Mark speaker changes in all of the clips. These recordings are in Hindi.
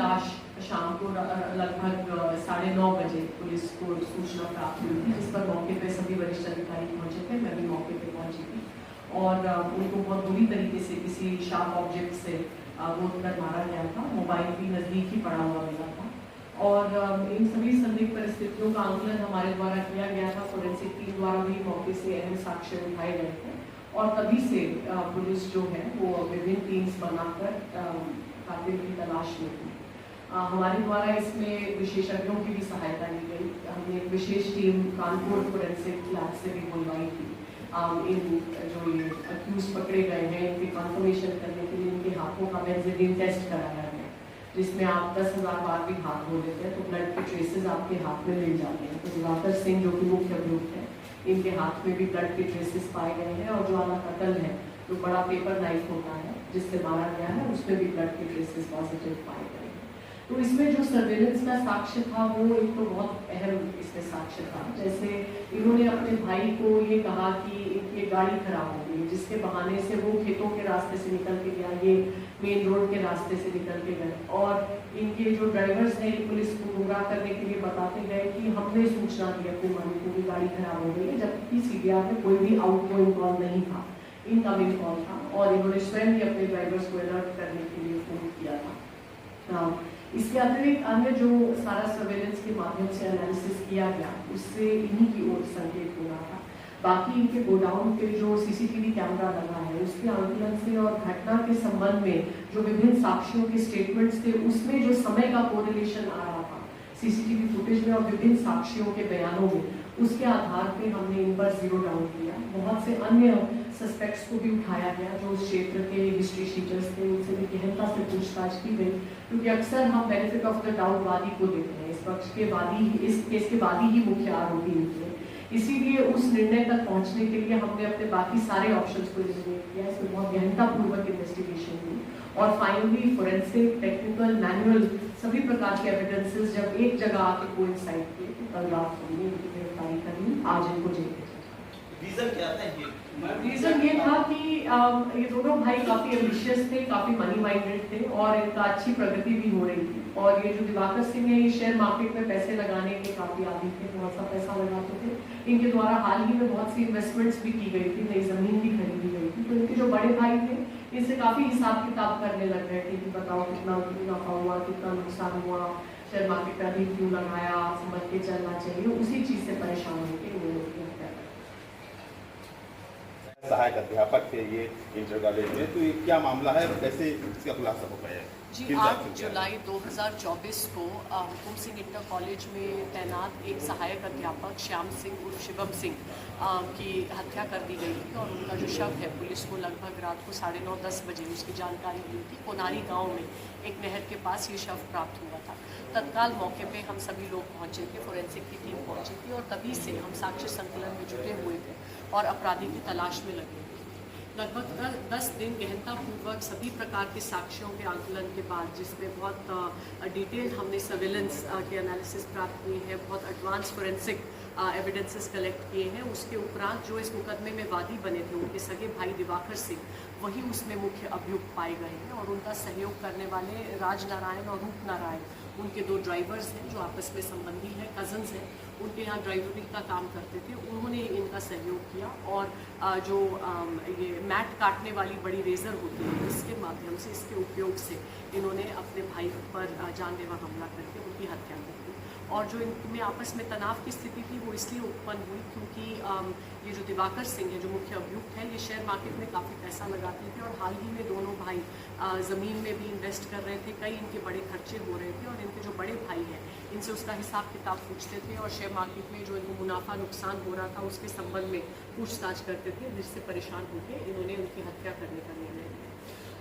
Speaker 1: तलाश शाम को लगभग 9:30 बजे पुलिस को सूचना प्राप्त हुई थी, जिस पर मौके पर सभी वरिष्ठ अधिकारी पहुंचे थे। मैं भी मौके पर पहुंची थी और उनको बहुत बुरी तरीके से किसी शार्प ऑब्जेक्ट से गोद कर मारा गया था। मोबाइल भी नज़दीक ही पड़ा हुआ मिला था और इन सभी संदिग्ध परिस्थितियों का आंकलन हमारे द्वारा किया गया था। फोरेंसिक टीम द्वारा भी मौके से अहम साक्ष्य उठाए गए थे और तभी से पुलिस जो है वो विभिन्न टीम्स बनाकर कातिल की तलाश में थी। हमारे द्वारा इसमें विशेषज्ञों की भी सहायता ली गई। हमने एक विशेष टीम कानपुर फोरेंसिक लैब से भी बुलवाई थी। इन जो ये अक्यूज पकड़े गए हैं इनकी कंफर्मेशन करने के लिए इनके हाथों का बेंजीन टेस्ट कराया गया, जिसमें आप 10,000 बार भी हाथ धो लेते हैं तो ब्लड के ट्रेसेस आपके हाथ में मिल जाते हैं। तो दिवाकर सिंह जो कि मुख्य अभियुक्त है, इनके हाथ में भी ब्लड के ट्रेसेस पाए गए हैं और जो वाला कत्ल है, जो बड़ा पेपर नाइफ होता है जिससे मारा गया है, उसमें भी ब्लड के ट्रेसेस पॉजिटिव पाए गए हैं। तो इसमें जो सर्वेलेंस का साक्ष्य था वो एक तो बहुत अहम इसमें साक्ष्य था। जैसे इन्होंने अपने भाई को ये कहा कि इनकी गाड़ी खराब हो गई, जिसके बहाने से वो खेतों के रास्ते से निकल के गया, ये मेन रोड के रास्ते से निकल के गए और इनके जो ड्राइवर्स हैं पुलिस को गुमराह करने के लिए बताते गए कि हमने सूचना दी अपने मालिकों की गाड़ी खराब हो गई है, जबकि सीडीआर में कोई भी आउटगोइंग कॉल नहीं था, इनकमिंग कॉल था और इन्होंने स्वयं ही अपने ड्राइवर्स को अलर्ट करने के लिए फोन किया था। इसके अतिरिक्त अन्य जो सारा सर्वेलेंस के माध्यम से एनालिसिस किया गया उससे इन्हीं की ओर संकेत हो रहा था। बाकी इनके गोडाउन पे जो सीसीटीवी कैमरा लगा है उसके आंकलन से और घटना के संबंध में जो विभिन्न साक्षियों के स्टेटमेंट्स थे उसमें जो समय का कोरिलेशन आ रहा था सीसीटीवी फुटेज में और विभिन्न साक्षियों के बयानों में, उसके आधार पे हमने इन पर जीरो डाउन किया। बहुत से अन्य सस्पेक्ट्स को भी उठाया गया जो उस क्षेत्र के हिस्ट्री शीटर्स थे, उनसे भी गहनता से पूछताछ की गई, क्योंकि अक्सर हम बेनिफिट ऑफ द डाउट वादी को देते हैं, इस पक्ष के वादी, इस केस के वादी ही मुख्य आरोपी निकले। इसीलिए उस निर्णय तक पहुंचने के लिए हमने अपने बाकी सारे ऑप्शंस को इलिमिनेट किया। इसमें बहुत गहनता पूर्वक इन्वेस्टिगेशन हुई और फाइनली फोरेंसिक, टेक्निकल, मैनुअल सभी प्रकार के एविडेंसेस जब एक जगह आके कोइंसाइड किए तो कल रात हमने इनकी गिरफ्तारी कर ली। आज इनको जेल भेजा।
Speaker 2: रीजन क्या था ये?
Speaker 1: रीजन ये था कि ये दोनों भाई काफी एम्बिशियस थे, काफी मनी माइंडेड थे और इनका अच्छी प्रगति भी हो रही थी। और ये जो दिवाकर सिंह है ये शेयर मार्केट में पैसे लगाने के काफी आदी थे, बहुत सा पैसा लगाते थे। इनके द्वारा हाल ही में बहुत सी इन्वेस्टमेंट्स भी की गई थी, नई जमीन भी खरीदी गई थी। तो इनके जो बड़े भाई थे इनसे काफी हिसाब किताब करने लग गए थे कि बताओ कितना मुनाफा हुआ, कितना नुकसान हुआ, शेयर मार्केट पर अधिक क्यों लगाया, समझ के चलना चाहिए। उसी चीज से परेशान होकर उन्होंने
Speaker 2: सहायक अध्यापक थे ये इंटर कॉलेज में, तो ये क्या मामला है, कैसे इसका खुलासा हो पाया है?
Speaker 1: जी, 8 जुलाई 2024 को हुकुम सिंह इंटर कॉलेज में तैनात एक सहायक अध्यापक श्याम सिंह उर्फ शिवम सिंह की हत्या कर दी गई थी और उनका जो शव है पुलिस को लगभग रात को 9:30-10 बजे उसकी जानकारी दी थी। कोनारी गांव में एक नहर के पास ये शव प्राप्त हुआ था। तत्काल मौके पे हम सभी लोग पहुंचे थे, फोरेंसिक की टीम पहुंची थी और तभी से हम साक्ष्य संकलन में जुटे हुए थे और अपराधी की तलाश में लगे थे। लगभग 10 दिन गहनतापूर्वक सभी प्रकार के साक्ष्यों के आंकलन के बाद, जिसमें बहुत डिटेल्ड हमने सर्वेलेंस के एनालिसिस प्राप्त किए हैं, बहुत एडवांस फोरेंसिक एविडेंसेस कलेक्ट किए हैं, उसके उपरांत जो इस मुकदमे में वादी बने थे उनके सगे भाई दिवाकर सिंह वही उसमें मुख्य अभियुक्त पाए गए हैं और उनका सहयोग करने वाले राजनारायण और रूपनारायण, उनके 2 ड्राइवर्स हैं जो आपस में संबंधी हैं, कजन्स हैं, उनके यहाँ ड्राइवरी का काम करते थे, उन्होंने इनका सहयोग किया और जो ये मैट काटने वाली बड़ी रेजर होती है इसके माध्यम से, इसके उपयोग से इन्होंने अपने भाई पर जानलेवा हमला करके उनकी हत्या कर दी। और जो इनमें आपस में तनाव की स्थिति थी वो इसलिए उत्पन्न हुई क्योंकि ये जो दिवाकर सिंह है जो मुख्य अभियुक्त है, ये शेयर मार्केट में काफ़ी पैसा लगाते थे और हाल ही में दोनों भाई ज़मीन में भी इन्वेस्ट कर रहे थे, कई इनके बड़े खर्चे हो रहे थे और इनके जो बड़े भाई हैं इनसे उसका हिसाब किताब पूछते थे और शेयर मार्केट में जो इनको मुनाफा नुकसान हो रहा था उसके संबंध में पूछताछ करते थे, जिससे परेशान होकर इन्होंने उनकी हत्या करने का निर्णय लिया।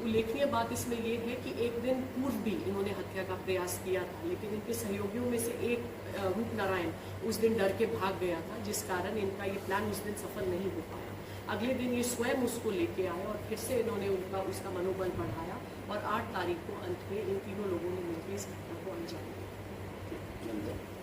Speaker 1: उल्लेखनीय बात इसमें ये है कि एक दिन पूर्व भी इन्होंने हत्या का प्रयास किया था, लेकिन इनके सहयोगियों में से एक रूपनारायण उस दिन डर के भाग गया था, जिस कारण इनका ये प्लान उस दिन सफल नहीं हो पाया। अगले दिन ये स्वयं उसको लेके आए और फिर से इन्होंने उसका मनोबल बढ़ाया और 8 तारीख को अंत में इन तीनों लोगों ने मिलकर इस घटना को अंजाम दिया।